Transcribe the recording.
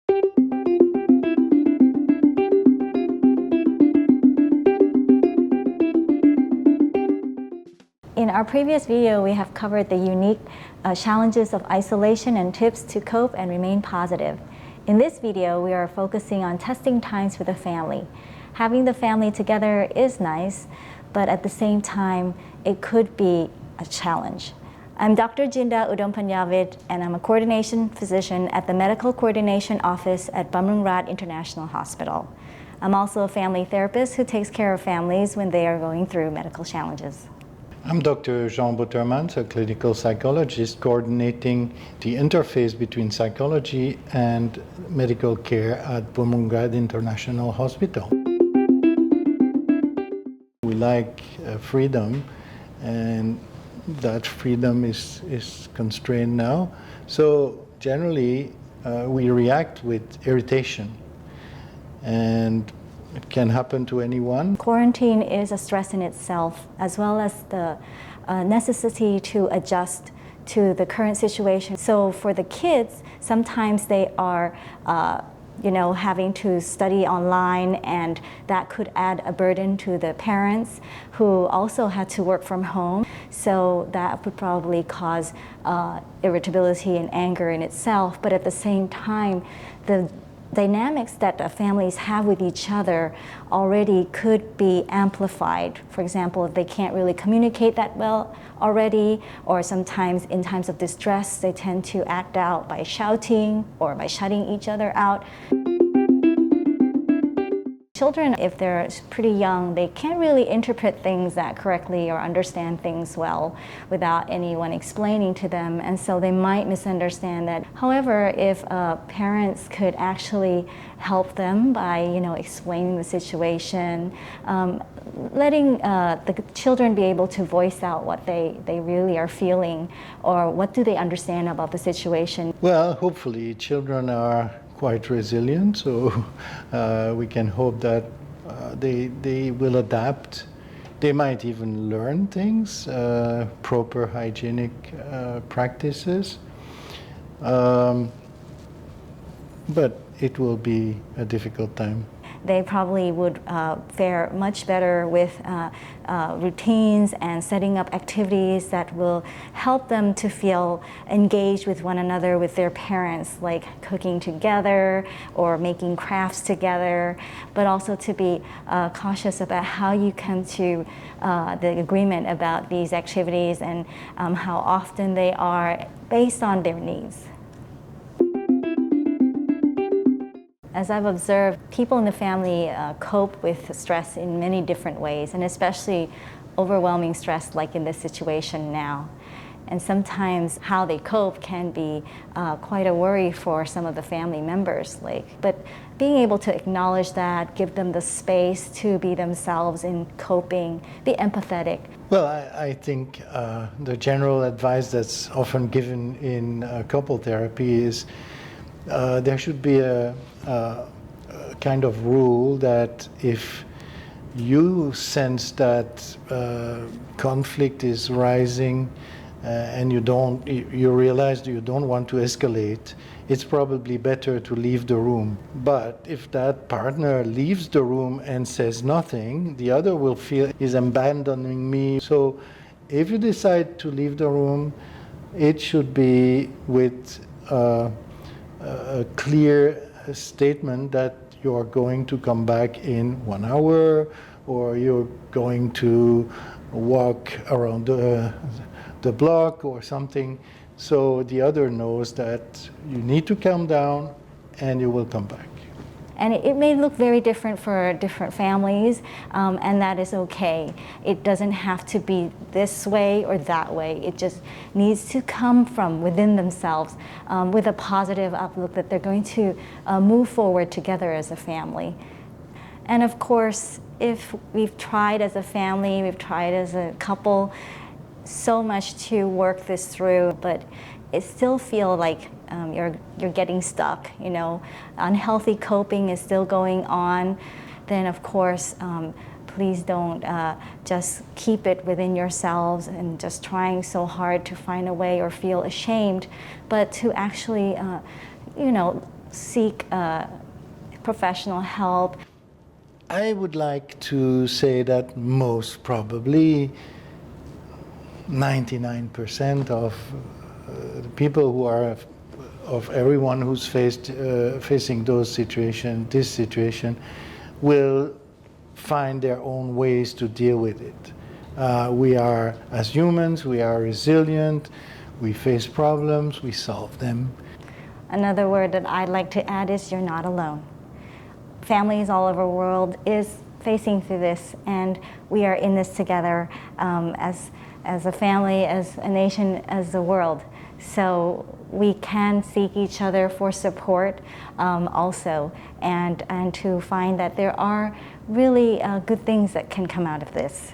In our previous video, we have covered the unique challenges of isolation and tips to cope and remain positive. In this video, we are focusing on testing times for the family. Having the family together is nice, but at the same time, it could be a challenge. I'm Dr. Jinda and I'm a coordination physician at the Medical Coordination Office at Bumrungrad International Hospital. I'm also a family therapist who takes care of families when they are going through medical challenges. I'm Dr. Botermans, a clinical psychologist coordinating the interface between psychology and medical care at Bumrungrad International Hospital. We like freedom, and that freedom is constrained now. So generally, we react with irritation, and it can happen to anyone. Quarantine is a stress in itself, as well as the necessity to adjust to the current situation. So for the kids, sometimes they are having to study online, and that could add a burden to the parents who also had to work from home. So that would probably cause irritability and anger in itself. But at the same time, the dynamics that the families have with each other already could be amplified. For example, if they can't really communicate that well already, or sometimes in times of distress, they tend to act out by shouting or by shutting each other out. Children, if they're pretty young, they can't really interpret things that correctly or understand things well without anyone explaining to them, and so they might misunderstand that. However, if parents could actually help them by explaining the situation, letting the children be able to voice out what they really are feeling, or what do they understand about the situation. Well, hopefully children are quite resilient, so we can hope that they will adapt. They might even learn things, proper hygienic practices, but it will be a difficult time. They probably would fare much better with routines and setting up activities that will help them to feel engaged with one another, with their parents, like cooking together or making crafts together, but also to be cautious about how you come to the agreement about these activities and how often they are based on their needs. As I've observed, people in the family cope with stress in many different ways, and especially overwhelming stress like in this situation now. And sometimes how they cope can be quite a worry for some of the family members. But being able to acknowledge that, give them the space to be themselves in coping, be empathetic. Well, I think the general advice that's often given in couple therapy is there should be a kind of rule that if you sense that conflict is rising and you realize you don't want to escalate, it's probably better to leave the room. But if that partner leaves the room and says nothing, the other will feel he's abandoning me. So if you decide to leave the room, it should be with a clear statement that you are going to come back in 1 hour, or you're going to walk around the block or something, so the other knows that you need to calm down and you will come back. And it may look very different for different families, and that is okay. It doesn't have to be this way or that way. It just needs to come from within themselves with a positive outlook that they're going to move forward together as a family. And of course, if we've tried as a family, we've tried as a couple so much to work this through, but it still feels like you're getting stuck, unhealthy coping is still going on, then of course, please don't just keep it within yourselves and just trying so hard to find a way or feel ashamed, but to actually, seek professional help. I would like to say that most probably 99% of the people who are, of everyone who's facing this situation, will find their own ways to deal with it. We are, as humans, we are resilient, we face problems, we solve them. Another word that I'd like to add is you're not alone. Families all over the world is facing through this, and we are in this together as a family, as a nation, as the world. So we can seek each other for support also, and to find that there are really good things that can come out of this.